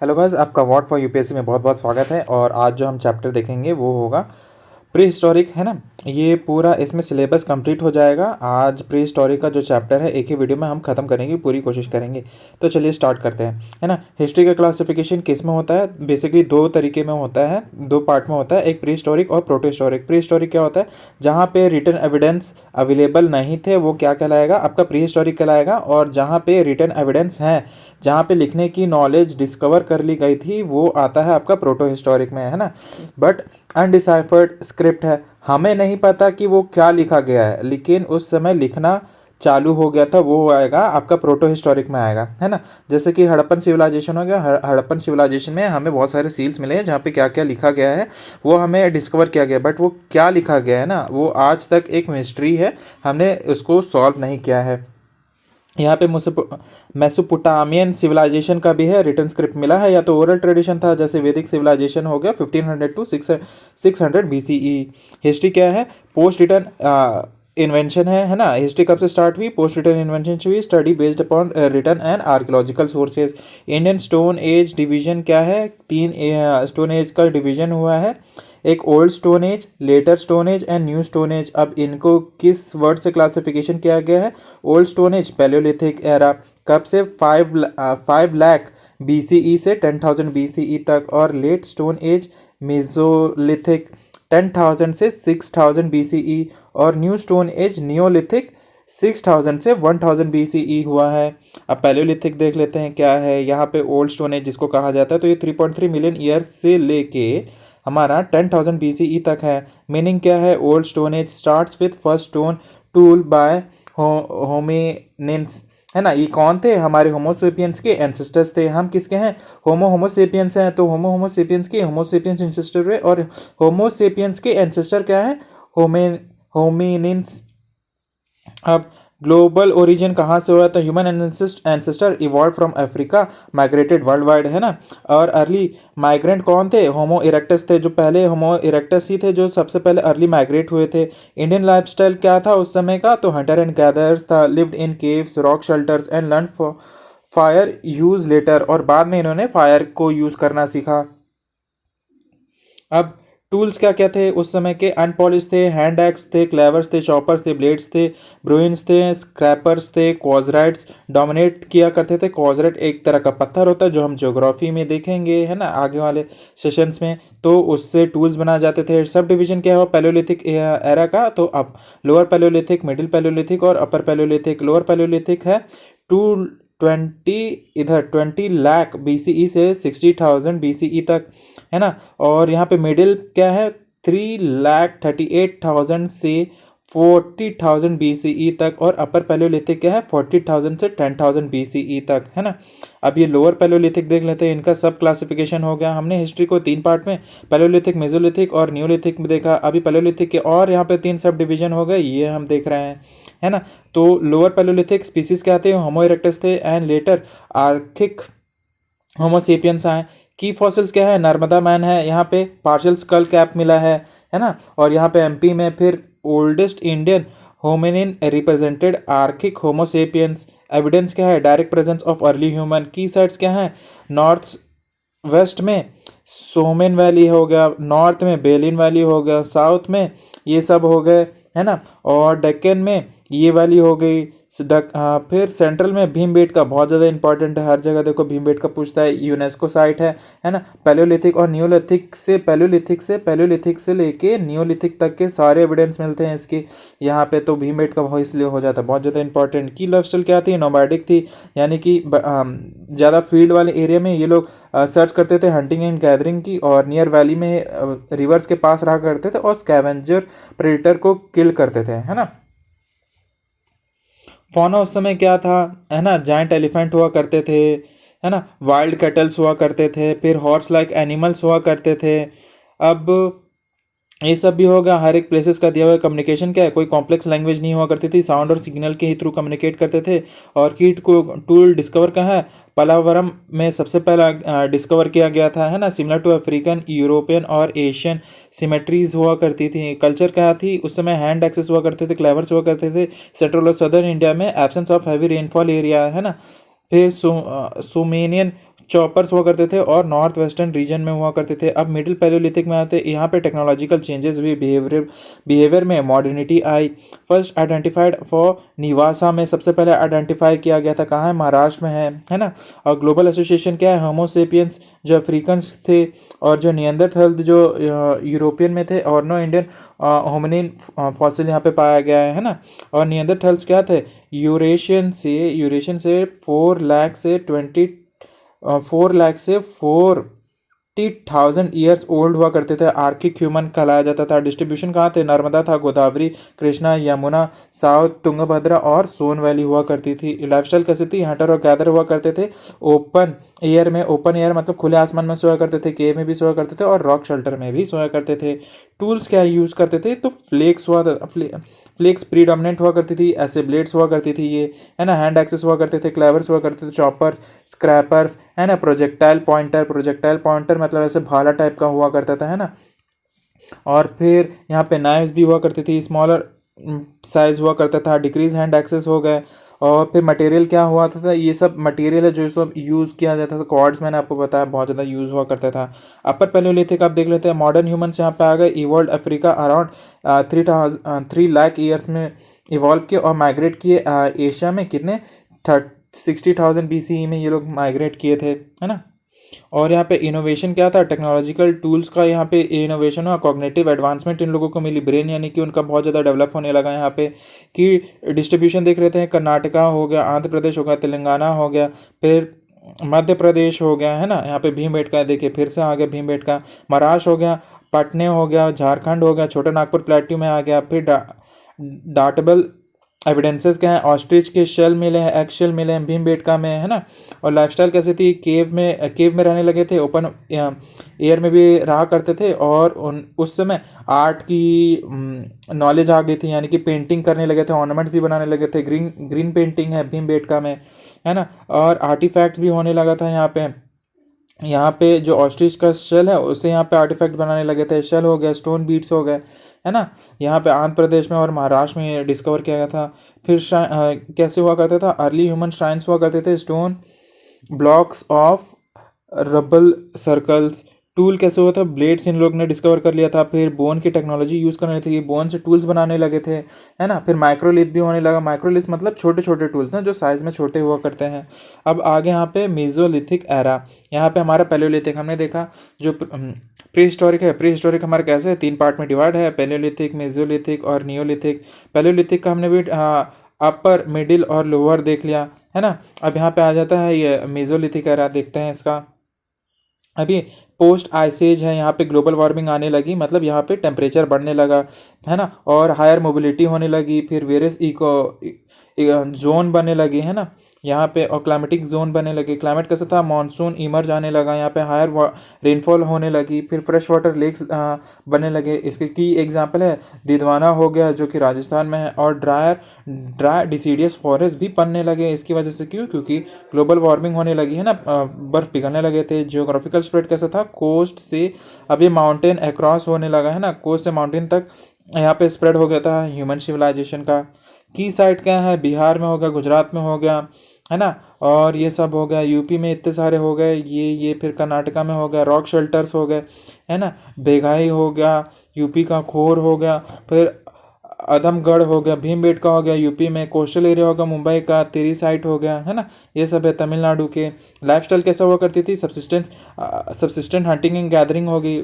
Hello guys, आपका what for UPSC में बहुत बहुत स्वागत है। और आज जो हम चैप्टर देखेंगे वो होगा प्री हिस्टोरिक, है ना। ये पूरा इसमें सिलेबस कंप्लीट हो जाएगा। आज प्री हिस्टोरिक का जो चैप्टर है एक ही वीडियो में हम खत्म करेंगे, पूरी कोशिश करेंगे। तो चलिए स्टार्ट करते हैं, है ना। हिस्ट्री का क्लासिफिकेशन किस में होता है? बेसिकली दो तरीके में होता है, दो पार्ट में होता है, एक प्री हिस्टोरिक और प्रोटो हिस्टोरिक। प्री हिस्टोरिक क्या होता है? जहाँ पे रिटन एविडेंस अवेलेबल नहीं थे वो क्या कहलाएगा? आपका प्री हिस्टोरिक कहलाएगा। और जहाँ पे रिटन एविडेंस है, जहाँ पे लिखने की नॉलेज डिस्कवर कर ली गई थी, वो आता है आपका प्रोटो हिस्टोरिक में, है ना। बट अनडिसाइफर्ड स्क्रिप्ट है, हमें नहीं पता कि वो क्या लिखा गया है, लेकिन उस समय लिखना चालू हो गया था, वो आएगा आपका प्रोटो हिस्टोरिक में आएगा, है ना। जैसे कि हड़प्पन सिविलाइजेशन हो गया। हड़प्पन सिविलाइजेशन में हमें बहुत सारे सील्स मिले हैं जहाँ पे क्या क्या लिखा गया है वो हमें डिस्कवर किया गया, बट वो क्या लिखा गया है ना, वो आज तक एक मिस्ट्री है, हमने उसको सॉल्व नहीं किया है। यहाँ पे मेसोपोटामियन सिविलाइजेशन का भी है, रिटन स्क्रिप्ट मिला है, या तो ओरल ट्रेडिशन था, जैसे वैदिक सिविलाइजेशन हो गया 1500 टू 600 BCE। हिस्ट्री क्या है? पोस्ट रिटन इन्वेंशन है ना। हिस्ट्री कब से स्टार्ट हुई? पोस्ट रिटन इन्वेंशन से हुई। Study based upon written and archaeological sources. Indian stone age division क्या है? तीन स्टोन एज का डिवीजन हुआ है, एक old stone age, later stone age and new stone age. अब इनको किस वर्ड से क्लासिफिकेशन किया गया है? Old stone age palaeolithic era, कब से? 5 लाख BCE से 10,000 BCE तक। और लेट स्टोन एज मेसोलिथिक 10,000 से 6,000 BCE। और न्यू स्टोन एज नियोलिथिक 6,000 से 1,000 BCE हुआ है। अब पैलियोलिथिक देख लेते हैं क्या है। यहाँ पे ओल्ड स्टोन एज जिसको कहा जाता है, तो ये 3.3 मिलियन ईयर से लेके हमारा 10,000 BCE तक है। मीनिंग क्या है? Old stone as starts with first stone tool by hominins, है ना। ये कौन थे? हमारे होमोसेपियंस के एंसेस्टर्स थे। हम किसके हैं? होमोसेपियंस हैं, तो होमोसेपियंस के होमोसेपियंस एंसेस्टर हुए। और होमोसेपियंस के एंसेस्टर क्या है? होमिनिन्स। अब ग्लोबल ओरिजिन कहाँ से हुआ था? Human ancestor evolve from Africa, migrated world wide, है ना। और अर्ली माइग्रेंट कौन थे? होमो इरेक्टस थे, जो पहले होमो इरेक्टस ही थे जो सबसे पहले अर्ली माइग्रेट हुए थे। इंडियन लाइफस्टाइल क्या था उस समय का? तो हंटर एंड गैदर्स था, lived in caves, rock shelters and learn fire use later. और बाद में इन्होंने फायर को यूज करना सीखा। अब टूल्स क्या क्या थे उस समय के? अनपॉलिश थे, हैंड एक्स थे, क्लेवर्स थे, चॉपर्स थे, ब्लेड्स थे, ब्रुइंस थे, स्क्रैपर्स थे, क्वाजराइट्स डोमिनेट किया करते थे। क्वाजराइट एक तरह का पत्थर होता है जो हम ज्योग्राफी में देखेंगे, है ना, आगे वाले सेशंस में। तो उससे टूल्स बनाए जाते थे। सब डिवीजन क्या हुआ पैलियोलिथिक एरा का? तो अब लोअर पैलियोलिथिक, मिडिल पैलियोलिथिक और अपर पैलियोलिथिक। लोअर पैलियोलिथिक है 220, इधर 20 लाख BCE से 60,000 BCE तक, है ना। और यहाँ पे मिडिल क्या है? 3,38,000 से 40,000 BCE तक। और अपर पैलियोलिथिक क्या है? 40,000 से 10,000 BCE तक, है ना। अब ये लोअर पैलियोलिथिक देख लेते हैं, इनका सब क्लासिफिकेशन हो गया। हमने हिस्ट्री को 3 पार्ट में पैलियोलिथिक, मेसोलिथिक और न्यूलिथिक में देखा। अभी पैलियोलिथिक के और यहाँ पे 3 सब डिवीजन हो गए, ये हम देख रहे हैं, है ना। तो लोअर पैलियोलिथिक स्पीसीज क्या थे? होमो इरेक्टस थे एंड लेटर आर्किक होमोसेपियंस आए। की फॉसिल्स क्या है? नर्मदा मैन है, यहाँ पे पार्शियल स्कल कैप मिला है ना। और यहाँ पे एमपी में फिर oldest Indian hominin represented archaic Homo sapiens. Evidence क्या है? Direct presence of early human. की साइट्स क्या है? नॉर्थ वेस्ट में सोमेन वैली हो गया, नॉर्थ में बेलिन वैली हो गया, साउथ में ये सब हो गए, है ना। और डेक्कन में ये वैली हो गई। फिर सेंट्रल में भीमबेटका बहुत ज़्यादा इंपॉर्टेंट है, हर जगह देखो भीमबेटका पूछता है, यूनेस्को साइट है ना। पैलियोलिथिक और न्यूलिथिक से पैलियोलिथिक से लेके न्यूलिथिक तक के सारे एविडेंस मिलते हैं इसके यहाँ पे। तो भीमबेटका बहुत इसलिए हो जाता है बहुत ज़्यादा इंपॉर्टेंट। की लाइफ स्टाइल क्या थी? नोमैडिक थी, यानी कि ज़्यादा फील्ड वाले एरिया में ये लोग सर्च करते थे हंटिंग एंड गैदरिंग की, और नियर वैली में रिवर्स के पास रहा करते थे और स्कैवेंजर प्रेडेटर को किल करते थे, है ना। फौना उस समय क्या था, है ना? जाइंट एलिफेंट हुआ करते थे, है ना। वाइल्ड कैटल्स हुआ करते थे, फिर हॉर्स लाइक एनिमल्स हुआ करते थे। अब ये सब भी होगा। हर एक प्लेसेस का दिया हुआ कम्युनिकेशन क्या है? कोई कॉम्प्लेक्स लैंग्वेज नहीं हुआ करती थी, साउंड और सिग्नल के ही थ्रू कम्युनिकेट करते थे। और कीट को टूल डिस्कवर कहाँ है? पलावरम में सबसे पहला डिस्कवर किया गया था, है ना। सिमिलर टू अफ्रीकन, यूरोपियन और एशियन सिमेट्रीज हुआ करती थी। कल्चर क्या थी उस समय? हैंड एक्सेस हुआ करते थे, क्लेवर्स हुआ करते थे। सेंट्रल और सदर्न इंडिया में absence of heavy rainfall area, है ना। फिर सुमेनियन चॉपर्स हुआ करते थे और नॉर्थ वेस्टर्न रीजन में हुआ करते थे। अब मिडिल पैलियोलिथिक में आते, यहाँ पे टेक्नोलॉजिकल चेंजेस हुई, बिहेवियर में मॉडर्निटी आई। फर्स्ट आइडेंटिफाइड फॉर निवासा में सबसे पहले आइडेंटिफाई किया गया था, कहाँ है, महाराष्ट्र में है ना। और ग्लोबल एसोसिएशन क्या है, होमोसेपियंस जो अफ्रीकन्स थे और जो नियंदरथल जो यूरोपियन में थे, और नो इंडियन होमिनिन फॉसिल यहाँ पे पाया गया है ना। और नियंदरथल्स क्या थे, यूरेशियन से 4 लाख से 40,000 ईयर्स ओल्ड हुआ करते थे। आर्किक ह्यूमन कहलाया जाता था। डिस्ट्रीब्यूशन कहाँ थे, नर्मदा था, गोदावरी, कृष्णा, यमुना, साउथ तुंगभद्रा और सोन वैली हुआ करती थी। लाइफस्टाइल कैसी थी, हंटर और गैदर हुआ करते थे। ओपन एयर मतलब खुले आसमान में सोया करते थे, केव में भी सोया करते थे और रॉक शेल्टर में भी सोया करते थे। टूल्स क्या यूज़ करते थे, तो फ्लेक्स प्रीडोमिनेंट हुआ करती थी, ऐसे ब्लेड्स हुआ करती थी ये, है ना। हैंड एक्सेस हुआ करते थे, क्लेवर्स हुआ करते थे, चॉपर्स, स्क्रैपर्स, है ना। प्रोजेक्टाइल पॉइंटर मतलब ऐसे भाला टाइप का हुआ करता था, है ना। और फिर यहाँ पे नाइफ्स भी हुआ करती थी, स्मॉलर साइज हुआ करता था। डिक्रीज हैंड एक्सेस हो गए। और फिर मटेरियल क्या हुआ था, ये सब मटेरियल है जो सब यूज़ किया जाता था। कॉर्ड्स मैंने आपको बताया बहुत ज़्यादा यूज़ हुआ करता था। अपर पैलियोलिथिक आप देख लेते हैं, मॉडर्न ह्यूमन्स यहाँ पे आ गए। Evolve Africa around 3 lakh years में इवॉल्व किए और माइग्रेट किए एशिया में, कितने 60,000 BCE में ये लोग माइग्रेट किए थे, है ना। और यहाँ पे इनोवेशन क्या था, टेक्नोलॉजिकल टूल्स का यहाँ पे इनोवेशन हुआ, कॉग्निटिव एडवांसमेंट इन लोगों को मिली, ब्रेन यानी कि उनका बहुत ज़्यादा डेवलप होने लगा। यहाँ पे कि डिस्ट्रीब्यूशन देख रहे थे, कर्नाटका हो गया, आंध्र प्रदेश हो गया, तेलंगाना हो गया, फिर मध्य प्रदेश हो गया, है ना। यहाँ पे भीमबेटका देखिए फिर से आ गया भीमबेटका। महाराष्ट्र हो गया, पटने हो गया, झारखंड हो गया, छोटा नागपुर प्लेट्यू में आ गया। फिर डाटेबल एविडेंसेस क्या है, ऑस्ट्रिच के शेल मिले हैं, एग शेल मिले हैं भीमबेटका में, है ना। और लाइफस्टाइल कैसी थी, केव में रहने लगे थे, ओपन एयर में भी रहा करते थे। और उस समय आर्ट की नॉलेज आ गई थी, यानी कि पेंटिंग करने लगे थे, ऑर्नामेंट्स भी बनाने लगे थे। ग्रीन पेंटिंग है भीमबेटका में, है ना। और आर्टिफैक्ट्स भी होने लगा था यहाँ पे जो ऑस्ट्रिच का शेल है उससे यहाँ पे आर्टिफैक्ट बनाने लगे थे। शेल हो गया, स्टोन बीट्स हो गए, है ना। यहाँ पे आंध्र प्रदेश में और महाराष्ट्र में डिस्कवर किया गया था। फिर कैसे हुआ करता था, अर्ली ह्यूमन श्राइन्स हुआ करते थे, stone blocks of rubble circles. Tool कैसे हुआ था, ब्लेड्स इन लोग ने डिस्कवर कर लिया था। फिर बोन की टेक्नोलॉजी यूज़ करने लगे थे, बोन से टूल्स बनाने लगे थे, है ना। फिर माइक्रोलिथ भी होने लगा। माइक्रोलिथ मतलब छोटे छोटे टूल्स ना जो साइज़ में छोटे हुआ करते हैं। अब आगे यहाँ पे मेजोलिथिक एरा, यहाँ पे हमारा पैलियोलिथिक हमने देखा। जो प्री हिस्टोरिक है, प्री हिस्टोरिक हमारा कैसे है, 3 पार्ट में डिवाइड है, पैलियोलिथिक, मेजोलिथिक और नियोलिथिक। पैलियोलिथिक का हमने भी अपर, मिडिल और लोअर देख लिया, है ना। अब यहाँ पे आ जाता है ये मेजोलिथिक एरा, देखते हैं इसका। अभी पोस्ट आइसेज है, यहाँ पे ग्लोबल वार्मिंग आने लगी, मतलब यहाँ पे टेम्परेचर बढ़ने लगा, है ना। और हायर मोबिलिटी होने लगी। फिर वेरियस जोन बनने लगी, है ना यहाँ पे। और क्लाइमेटिक जोन बनने लगे। क्लाइमेट कैसा था, मानसून इमर्ज आने लगा, यहाँ पे हायर रेनफॉल होने लगी। फिर फ्रेश वाटर लेक्स बनने लगे। इसके की एग्जांपल है दिदवाना हो गया जो कि राजस्थान में है। और ड्राई डिसीडियस फॉरेस्ट भी बनने लगे इसकी वजह से। क्यों, क्योंकि ग्लोबल वार्मिंग होने लगी है ना, बर्फ पिघलने लगे थे। जियोग्राफिकल स्प्रेड कैसा था, कोस्ट से अभी माउंटेन अक्रॉस होने लगा, है ना। कोस्ट से माउंटेन तक यहाँ पे स्प्रेड हो गया था ह्यूमन सिविलाइजेशन का। की साइड क्या है, बिहार में हो गया, गुजरात में हो गया, है ना। और ये सब हो गया, यूपी में इतने सारे हो गए ये। फिर कर्नाटका में हो गया, रॉक शेल्टर्स हो गए, है ना। बेघाई हो गया, यूपी का खोर हो गया। फिर आदमगढ़ हो गया, भीमबेटका हो गया यूपी में। कोस्टल एरिया हो गया, मुंबई का तेरी साइट हो गया, है ना। ये सब है तमिलनाडु के। लाइफस्टाइल कैसा हुआ करती थी, सब्सिस्टेंट हंटिंग एंड गैदरिंग होगी।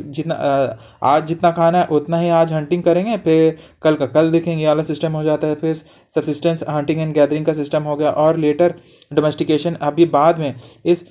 आज जितना खाना है उतना ही आज हंटिंग करेंगे, फिर कल का कल देखेंगे, ये वाला सिस्टम हो जाता है। फिर सब्सिस्टेंस हंटिंग एंड गैदरिंग का सिस्टम हो गया। और लेटर डोमेस्टिकेशन, अभी बाद में इस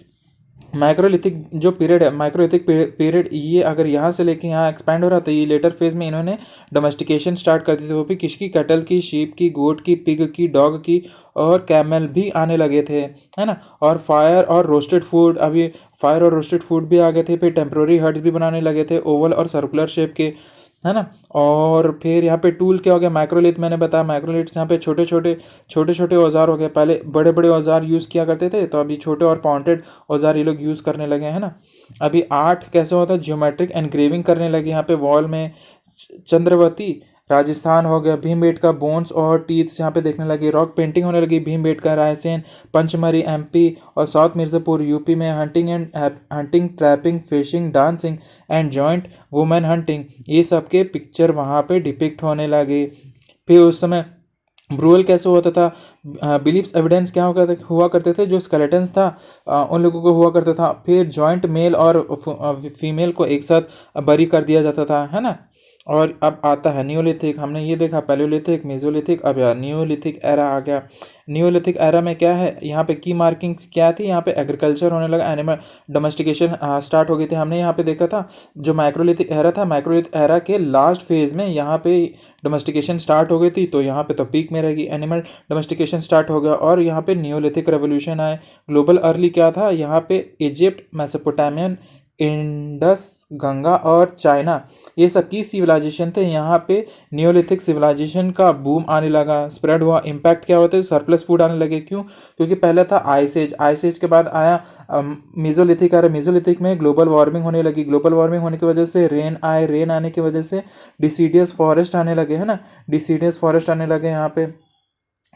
माइक्रोलिथिक जो पीरियड है, माइक्रोलिथिक पीरियड, ये अगर यहाँ से लेके यहाँ एक्सपैंड हो रहा तो ये लेटर फेज में इन्होंने डोमेस्टिकेशन स्टार्ट कर दी थी। वो भी किसकी, कैटल की, शीप की, गोट की, पिग की, डॉग की और कैमल भी आने लगे थे, है ना। और फायर और रोस्टेड फूड, अभी फायर और रोस्टेड फूड भी आ गए थे। फिर टेम्प्रोरी हट्स भी बनाने लगे थे, ओवल और सर्कुलर शेप के, है ना। और फिर यहाँ पे टूल क्या हो गया, माइक्रोलिथ मैंने बताया। माइक्रोलिथ्स यहाँ पे छोटे छोटे औजार हो गए। पहले बड़े बड़े औजार यूज़ किया करते थे, तो अभी छोटे और पॉइंटेड औजार ये लोग यूज़ करने लगे, है ना। अभी आर्ट कैसे होता है, ज्योमेट्रिक एनग्रेविंग करने लगे यहाँ पे वॉल में। चंद्रवती राजस्थान हो गया, भीमबेटका बोन्स और टीथ्स यहाँ पे देखने लगे। रॉक पेंटिंग होने लगी, भीमबेटका रायसेन, पंचमरी एमपी और साउथ मिर्ज़ापुर यूपी में। Hunting, trapping, fishing, dancing and joint women hunting, ये सब के पिक्चर वहाँ पे डिपिक्ट होने लगे। फिर उस समय ब्रूअल कैसे होता था, बिलीफ्स एविडेंस क्या हुआ करते थे, जो स्केलेटन्स था उन लोगों को हुआ करता था। फिर जॉइंट मेल और फीमेल को एक साथ बरी कर दिया जाता था, है ना। और अब आता है न्यूलिथिक। हमने ये देखा पैलियोलिथिक, मेसोलिथिक, अब यार न्यूलिथिक एरा आ गया। न्यूलिथिक एरा में क्या है, यहाँ पे की मार्किंग्स क्या थी, यहाँ पे एग्रीकल्चर होने लगा, एनिमल डोमेस्टिकेशन स्टार्ट हो गई थी। हमने यहाँ पे देखा था जो माइक्रोलिथिक एरा था, माइक्रोलिथिक एरा के लास्ट फेज में यहाँ पे डोमेस्टिकेशन स्टार्ट हो गई थी, तो यहाँ पे तो पीक में रहेगी, एनिमल डोमेस्टिकेशन स्टार्ट हो गया। और यहाँ पे न्यूलिथिक रेवोल्यूशन आए। ग्लोबल अर्ली क्या था, यहाँ पे इजिप्ट, मेसोपोटामियन, इंडस, गंगा और चाइना, ये सब की सिविलाइजेशन थे। यहाँ पे न्यूलिथिक सिविलाइजेशन का बूम आने लगा, स्प्रेड हुआ। इम्पैक्ट क्या होता है, सरप्लस फूड आने लगे। क्यों? क्योंकि पहले था आइस एज, आइस एज के बाद आया मेसोलिथिक आ रहा। मेसोलिथिक में ग्लोबल वार्मिंग होने लगी, ग्लोबल वार्मिंग होने की वजह से रेन आए, रेन आने की वजह से डिसीडियस फॉरेस्ट आने लगे, है ना, डिसीडियस फॉरेस्ट आने लगे यहाँ पे।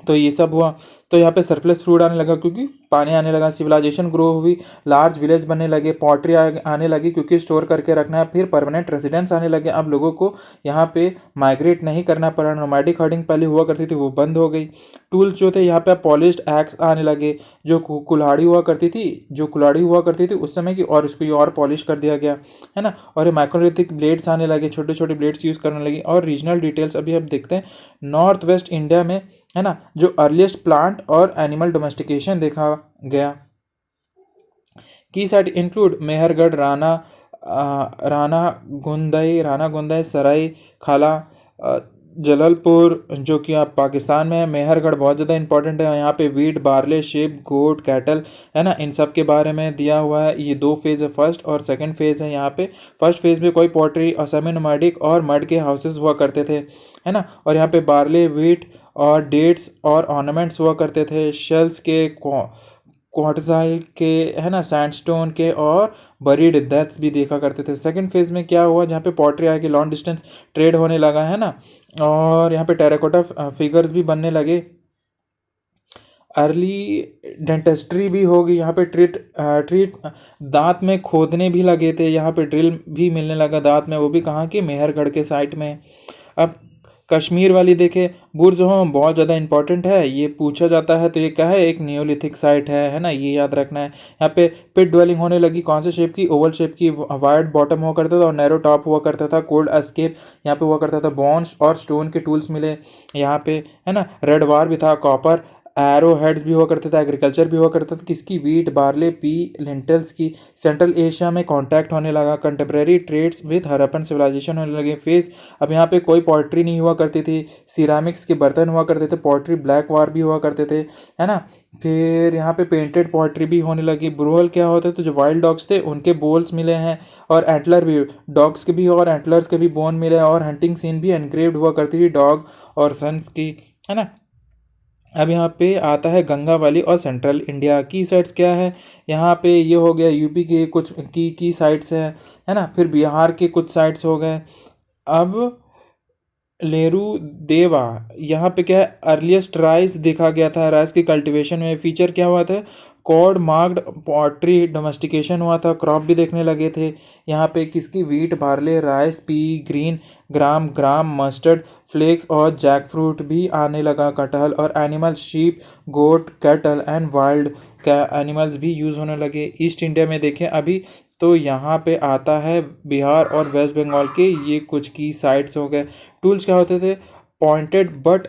तो ये सब हुआ, तो यहाँ पे सरप्लस फूड आने लगा क्योंकि पानी आने लगा। सिविलाइजेशन ग्रो हुई, लार्ज विलेज बनने लगे, पॉटरी आने लगी क्योंकि स्टोर करके रखना है। फिर परमानेंट रेजिडेंस आने लगे, अब लोगों को यहाँ पे माइग्रेट नहीं करना पड़ा। नोमैडिक हर्डिंग पहले हुआ करती थी, वो बंद हो गई। टूल्स जो थे यहाँ पे पॉलिश्ड एक्स आने लगे। जो कुल्हाड़ी हुआ करती थी, जो कुल्हाड़ी हुआ करती थी उस समय की, और इसको ये और पॉलिश कर दिया गया, है ना। और ये माइक्रोलिथिक ब्लेड्स आने लगे, छोटे छोटे ब्लेड्स यूज़ करने लगी। और रीजनल डिटेल्स अभी अब देखते हैं। नॉर्थ वेस्ट इंडिया में, है ना, जो अर्लीस्ट प्लांट और एनिमल डोमेस्टिकेशन देखा गया। की साइट इंक्लूड मेहरगढ़, राना गुंदई, सराय खाला, जलालपुर, जो कि आप पाकिस्तान में है। मेहरगढ़ बहुत ज़्यादा इंपॉर्टेंट है, यहाँ पे वीट, बार्ले, शेप, गोट, कैटल, है ना, इन सब के बारे में दिया हुआ है। ये दो फेज़ है, फर्स्ट और सेकंड फेज़ है यहाँ पे। फर्स्ट फेज़ में कोई पॉटरी और सेमी नोमैडिक और मड के हाउसेस हुआ करते थे, है ना। और यहाँ पे बार्ले, वीट और डेट्स और ऑर्नामेंट्स हुआ करते थे। शेल्स के, क्वार्टजाइल के, है ना, सैंडस्टोन के और बरीड डेथ्स भी देखा करते थे। सेकंड फेज में क्या हुआ, जहाँ पे पॉटरी आके लॉन्ग डिस्टेंस ट्रेड होने लगा, है ना। और यहाँ पे टेराकोटा फिगर्स भी बनने लगे। अर्ली डेंटिस्ट्री भी होगी यहाँ पे। ट्रीट दांत में खोदने भी लगे थे, यहाँ पे ड्रिल भी मिलने लगा दांत में, वो भी कहाँ के, मेहरगढ़ के साइड में। अब कश्मीर वाली देखे, बुर्ज होम बहुत ज़्यादा इंपॉर्टेंट है, ये पूछा जाता है, तो ये क्या है, एक नियोलिथिक साइट है ना, ये याद रखना है। यहाँ पे पिट ड्वेलिंग होने लगी, कौन से शेप की, ओवल शेप की, वाइड बॉटम हुआ करता था और नैरो टॉप हुआ करता था। कोल्ड एस्केप यहाँ पे हुआ करता था। बॉन्स और स्टोन के टूल्स मिले यहाँ पे, है ना। रेड वार भी था, कॉपर एरो हेड्स भी हुआ करते थे। एग्रीकल्चर भी हुआ करता था, किसकी, वीट, बार्ले, पी, लेंटल्स की। सेंट्रल एशिया में कांटेक्ट होने लगा। Contemporary trades with Harappan civilisation होने लगे। फेज, अब यहाँ पे कोई पॉटरी नहीं हुआ करती थी, सिरामिक्स के बर्तन हुआ करते थे। पॉटरी, ब्लैक वार भी हुआ करते थे, है ना। फिर यहाँ पे पेंटेड पॉटरी भी होने लगी। ब्रूअल क्या होता था, जो वाइल्ड डॉग्स थे उनके बोल्स मिले हैं, और एंटलर भी, डॉग्स के भी और एंटलर्स के भी बोन मिले। और हंटिंग सीन भी एनग्रेव्ड हुआ करती थी डॉग और सन्स की, है ना। अब यहाँ पे आता है गंगा वैली और सेंट्रल इंडिया की साइट्स क्या है। यहाँ पे ये हो गया यूपी के कुछ की साइट्स है ना। फिर बिहार के कुछ साइट्स हो गए। अब लेरू देवा, यहाँ पे क्या है, अर्लीस्ट राइस देखा गया था। राइस की कल्टीवेशन में फीचर क्या हुआ था, कॉर्ड मार्क्ड पॉटरी डोमेस्टिकेशन हुआ था। क्रॉप भी देखने लगे थे यहाँ पे, किसकी, wheat, barley, rice, pea, green gram, mustard, flax और जैक फ्रूट भी आने लगा। कटहल और animal, sheep, goat, cattle and wild animals भी यूज़ होने लगे। ईस्ट इंडिया में देखें अभी, तो यहाँ पे आता है बिहार और वेस्ट बंगाल के, ये कुछ की साइट्स हो गए। टूल्स क्या होते थे, पॉइंटेड बट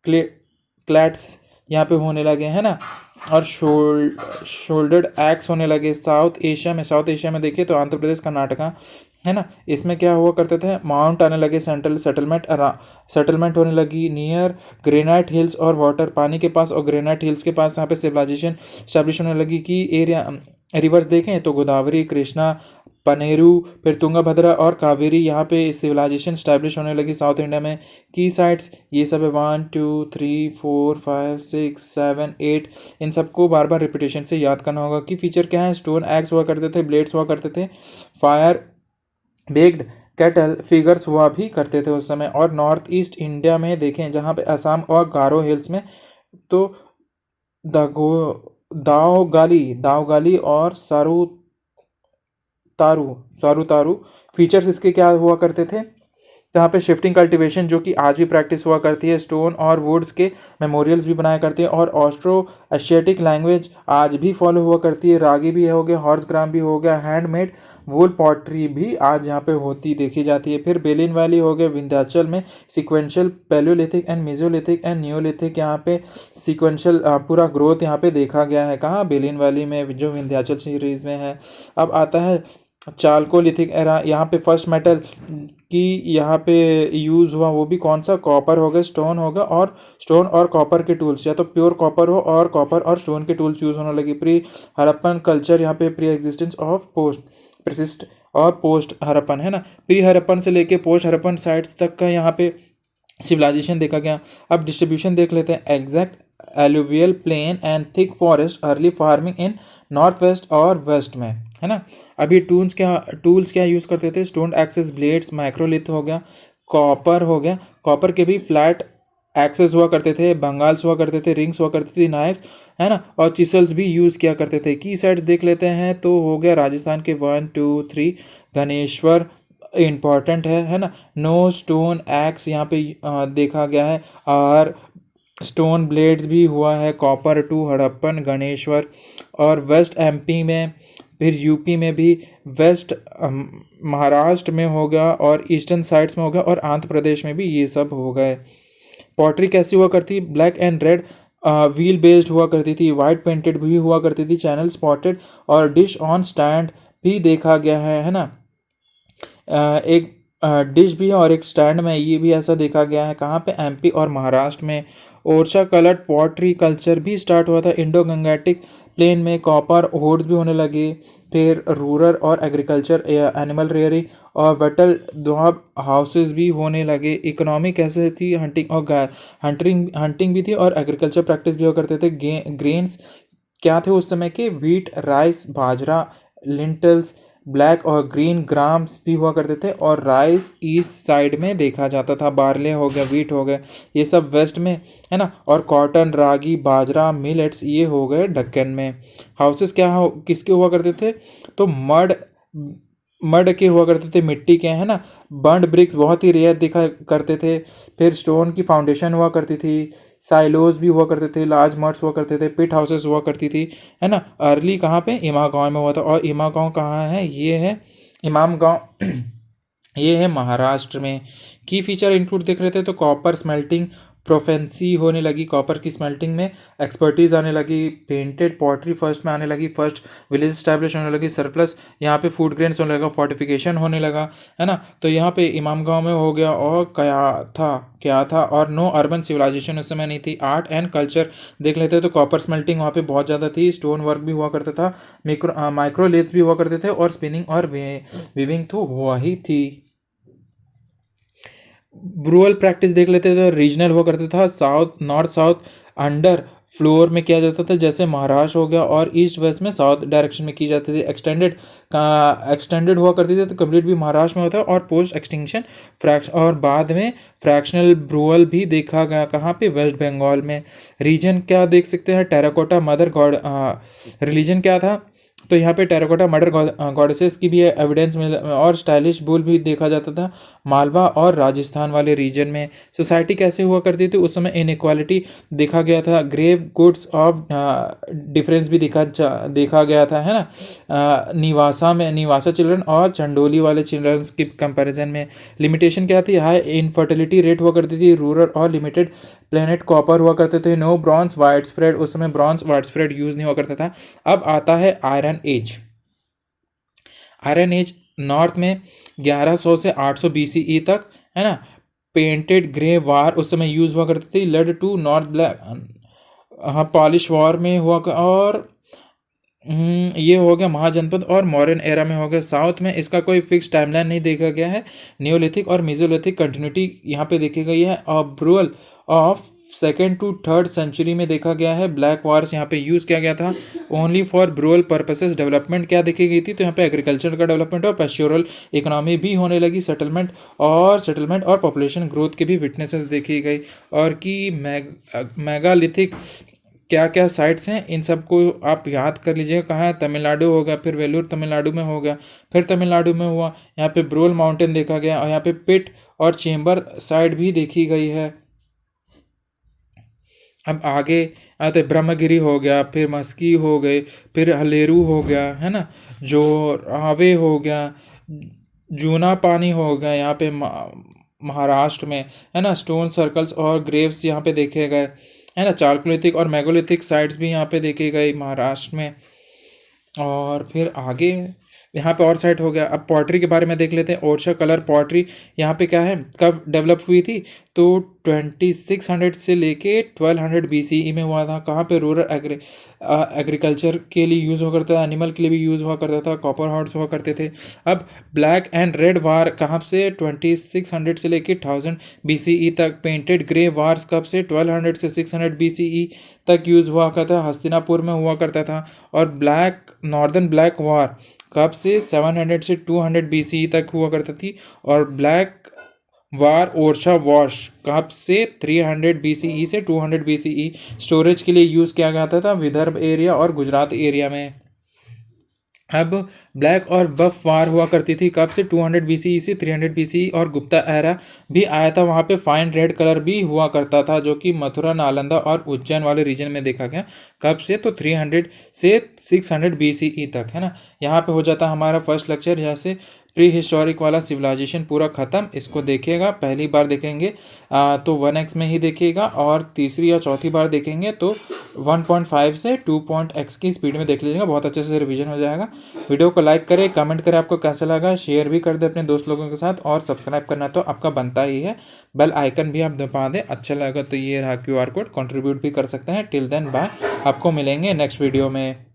क्लैट्स यहाँ पे होने लगे, है ना। और शोल्डर्ड एक्स होने लगे। साउथ एशिया में देखिए तो आंध्र प्रदेश, कर्नाटका, है ना, इसमें क्या हुआ करते थे, माउंट आने लगे, सेंट्रल सेटलमेंट होने लगी नियर ग्रेनाइट हिल्स और वाटर, पानी के पास और ग्रेनाइट हिल्स के पास यहाँ पे सिविलाइजेशन स्टैब्लिश होने लगी। कि एरिया रिवर्स देखें तो गोदावरी, कृष्णा, पनेरू, फिर तुंगभद्रा और कावेरी, यहाँ पे सिविलाइजेशन स्टैब्लिश होने लगी साउथ इंडिया में। की साइट्स ये सब है, 1 2 3 4 5 6 7 8, इन सबको बार बार रिपीटेशन से याद करना होगा। कि फीचर क्या है, स्टोन एक्स हुआ करते थे, ब्लेड्स हुआ करते थे, फायर बेक्ड कैटल फिगर्स हुआ भी करते थे उस समय। और नॉर्थ ईस्ट इंडिया में देखें जहाँ पे असम और गारो हिल्स में, तो दागो दावगाली और सारू तारू फीचर्स इसके क्या हुआ करते थे। जहाँ पे शिफ्टिंग कल्टीवेशन जो कि आज भी प्रैक्टिस हुआ करती है, स्टोन और वुड्स के मेमोरियल्स भी बनाया करते हैं, और ऑस्ट्रो एशियाटिक लैंग्वेज आज भी फॉलो हुआ करती है। रागी भी हो गया, हॉर्स ग्राम भी हो गया, हैंडमेड वुल पॉटरी भी आज यहाँ पे होती देखी जाती है। फिर बेलिन वैली हो गया विंध्याचल में, sequential Palaeolithic and Mesolithic and Neolithic यहाँ पे सिक्वेंशियल पूरा ग्रोथ यहाँ पे देखा गया है। कहाँ? बेलिन वैली में जो विंध्याचल सीरीज में है। अब आता है चालकोलिथिक एरा। यहाँ पे फर्स्ट मेटल की यहाँ पे यूज़ हुआ, वो भी कौन सा? कॉपर हो गया, स्टोन होगा, और स्टोन और कॉपर के टूल्स, या तो प्योर कॉपर हो और कॉपर और स्टोन के टूल्स यूज़ होने लगे। प्री हड़प्पन कल्चर, यहाँ पे pre existence of post persist और पोस्ट हड़प्पन है ना। प्री हड़प्पन से लेके पोस्ट हड़प्पन साइट्स तक का यहाँ पे सिविलाइजेशन देखा गया। अब डिस्ट्रीब्यूशन देख लेते हैं। Exact alluvial plain and thick forest, early farming in north west और वेस्ट में, है ना। अभी टूल्स क्या यूज़ करते थे? स्टोन एक्सेस ब्लेड्स, माइक्रोलिथ हो गया, कॉपर हो गया, कॉपर के भी फ्लैट एक्सेस हुआ करते थे, बंगाल्स हुआ करते थे, रिंग्स हुआ करती थी, नाइफ्स, है ना, और चिसल्स भी यूज़ किया करते थे। की साइड्स देख लेते हैं, तो हो गया राजस्थान के 1 2 3 गणेश्वर इम्पॉर्टेंट है ना। नो स्टोन एक्स यहाँ पे देखा गया है, और स्टोन ब्लेड्स भी हुआ है, कॉपर टू हड़प्पन, गणेश्वर। और वेस्ट एमपी में, फिर यूपी में भी, वेस्ट महाराष्ट्र में हो गया, और ईस्टर्न साइड्स में हो गया, और आंध्र प्रदेश में भी ये सब हो गए। पॉटरी कैसी हुआ करती? Black and red wheel based हुआ करती थी, वाइट पेंटेड भी हुआ करती थी, चैनल स्पॉटेड, और डिश ऑन स्टैंड भी देखा गया है ना। एक डिश भी है और एक स्टैंड में, ये भी ऐसा देखा गया है। कहाँ पे? एमपी और महाराष्ट्र में। ओरछा कलर्ड पॉटरी कल्चर भी स्टार्ट हुआ था इंडो गंगेटिक प्लेन में। कॉपर होर्ड्स भी होने लगे। फिर रूरल और एग्रीकल्चर, एनिमल रेयरिंग और वेटल दुआब हाउसेस भी होने लगे। इकोनॉमी कैसे थी? हंटिंग भी थी, और एग्रीकल्चर प्रैक्टिस भी हो करते थे। ग्रेन्स क्या थे उस समय के? व्हीट, राइस, बाजरा, लिंटल्स, ब्लैक और ग्रीन ग्राम्स भी हुआ करते थे, और राइस ईस्ट साइड में देखा जाता था। बार्ले हो गया, व्हीट हो गए, ये सब वेस्ट में, है ना। और कॉटन, रागी, बाजरा, मिलेट्स ये हो गए दक्कन में। हाउसेस किसके हुआ करते थे? तो मड के हुआ करते थे, मिट्टी के, है ना। बर्न्ड ब्रिक्स बहुत ही रेयर दिखा करते थे। फिर स्टोन की फाउंडेशन हुआ करती थी, साइलोज भी हुआ करते थे, लार्ज मट्स हुआ करते थे, पिट हाउसेस हुआ करती थी, है ना। अर्ली कहाँ पे? इमा गाँव में हुआ था। और इमा गाँव कहाँ है? ये है इमाम गाँव ये है महाराष्ट्र में। की फीचर इंक्लूड देख रहे थे, तो कॉपर स्मेल्टिंग प्रोफेंसी होने लगी, कॉपर की स्मेल्टिंग में एक्सपर्टीज आने लगी। पेंटेड पॉटरी फर्स्ट में आने लगी, फर्स्ट विलेज स्टैब्लिश होने लगी, सरप्लस यहाँ पे फूड ग्रेन्स होने लगा, फोर्टिफिकेशन होने लगा, है ना। तो यहाँ पे इमाम गाँव में हो गया। और क्या था? और नो अर्बन सिविलाइजेशन उस समय नहीं थी। आर्ट एंड कल्चर देख लेते हैं, तो कॉपर स्मेल्टिंग वहाँ पे बहुत ज़्यादा थी, स्टोन वर्क भी हुआ करता था, माइक्रोलेथ्स भी हुआ करते थे, और स्पिनिंग और वीविंग तो हुआ ही थी। ब्रूअल प्रैक्टिस देख लेते थे, रीजनल हुआ करता था, south north south under floor में किया जाता था, जैसे महाराष्ट्र हो गया, और ईस्ट वेस्ट में साउथ डायरेक्शन में की जाती थी। एक्सटेंडेड हुआ करती थी, तो कंप्लीट भी महाराष्ट्र में होता है, और पोस्ट एक्सटिंक्शन और बाद में फ्रैक्शनल ब्रूअल भी देखा गया। कहाँ पे? वेस्ट बंगाल में। रीजन क्या देख सकते हैं? Terracotta mother God. रिलीजन क्या था? तो यहाँ पे टेराकोटा मदर गॉडेसेस की भी एविडेंस मिल, और स्टाइलिश बुल भी देखा जाता था मालवा और राजस्थान वाले रीजन में। सोसाइटी कैसे हुआ करती थी उस समय? इनइक्वालिटी देखा गया था, ग्रेव गुड्स ऑफ डिफरेंस भी देखा गया था, है ना। निवासा चिल्ड्रन और चंडोली वाले चिल्ड्रन की कंपैरिजन में। लिमिटेशन क्या थी? हाई इनफर्टिलिटी रेट हुआ करती थी, रूरल और लिमिटेड प्लेनेट कॉपर हुआ करते थे, नो ब्रॉन्ज वाइड स्प्रेड, उस समय ब्रॉन्ज वाइड स्प्रेड यूज नहीं हुआ करता था। अब आता है iron age. Iron age north में 1100 से 800 BCE तक, है ना। पेंटेड ग्रे वार उस समय यूज हुआ करती थी, लेड टू नॉर्थ ब्लैक, हाँ, पॉलिश वॉर में हुआ। और ये हो गया महाजनपद और मॉडर्न एरा में हो गया। साउथ में इसका कोई फिक्स टाइमलाइन नहीं देखा गया है। नियोलिथिक और मेसोलिथिक कंटिन्यूटी यहाँ पे देखी गई है। और ब्रूअल of second to third century में देखा गया है। ब्लैक वार्स यहाँ पे यूज़ किया गया था only for brawl purposes. Development क्या देखी गई थी, तो यहाँ पे एग्रीकल्चर का डेवलपमेंट और पैस्टोरल इकोनॉमी भी होने लगी। सेटलमेंट और पॉपुलेशन ग्रोथ की भी विटनेसेस देखी गई। और कि मेगालिथिक क्या क्या साइट्स हैं, इन सबको आप याद कर लीजिएगा। कहाँ है, तमिलनाडु हो गया, फिर वेलूर तमिलनाडु में हो गया, फिर तमिलनाडु में हुआ, यहाँ पे ब्रोल माउंटेन देखा गया, और यहाँ पे पिट और चेम्बर साइट भी देखी गई है। अब आगे आते ब्रह्मगिरी हो गया, फिर मस्की हो गए, फिर हलेरू हो गया, है ना, जो रावे हो गया, जूना पानी हो गया, यहाँ पे महाराष्ट्र में, है ना, स्टोन सर्कल्स और ग्रेव्स यहाँ पे देखे गए, है ना। चालकोलिथिक और मेगालिथिक साइट्स भी यहाँ पे देखे गए महाराष्ट्र में। और फिर आगे यहाँ पे और साइट हो गया। अब पॉटरी के बारे में देख लेते हैं। ओरछा कलर पॉटरी यहाँ पे क्या है, कब डेवलप हुई थी, तो 2600 से लेके 1200 BCE में हुआ था। कहाँ पे, रूरल एग्रीकल्चर के लिए यूज़ हुआ करता था, एनिमल के लिए भी यूज़ हुआ करता था, कॉपर हार्ट्स हुआ करते थे। अब ब्लैक एंड रेड वार कहाँ से, 2600 से लेके 1000 BCE तक। पेंटेड ग्रे वार्स कब से, 1200 से 600 BCE तक यूज़ हुआ करता था, हस्तिनापुर में हुआ करता था। और ब्लैक नॉर्दर्न ब्लैक वार कब से, 700 से 200 BCE तक हुआ करती थी। और ब्लैक वार ओरछा वॉश कब से, 300 BCE से 200 BCE स्टोरेज के लिए यूज़ किया जाता था विदर्भ एरिया और गुजरात एरिया में। अब ब्लैक और बफ वार हुआ करती थी कब से, 200 BCE से 300 BCE। और गुप्ता एरा भी आया था, वहाँ पे फाइन रेड कलर भी हुआ करता था, जो कि मथुरा, नालंदा और उज्जैन वाले रीजन में देखा गया। कब से, तो 300 से 600 BCE तक, है ना। यहाँ पे हो जाता हमारा फर्स्ट लेक्चर, यहाँ से प्री हिस्टोरिक वाला सिविलाइजेशन पूरा ख़त्म। इसको देखिएगा, पहली बार देखेंगे तो 1x में ही देखिएगा, और तीसरी या चौथी बार देखेंगे तो 1.5 से 2.x की स्पीड में देख लीजिएगा। बहुत अच्छे से रिवीजन हो जाएगा। वीडियो को लाइक करें, कमेंट करें आपको कैसा लगा, शेयर भी कर दें अपने दोस्त लोगों के साथ, और सब्सक्राइब करना तो आपका बनता ही है। बेल आइकन भी आप दबा दें। अच्छा लगा तो ये रहा QR कोड, कंट्रीब्यूट भी कर सकते हैं। टिल देन बाय, आपको मिलेंगे नेक्स्ट वीडियो में।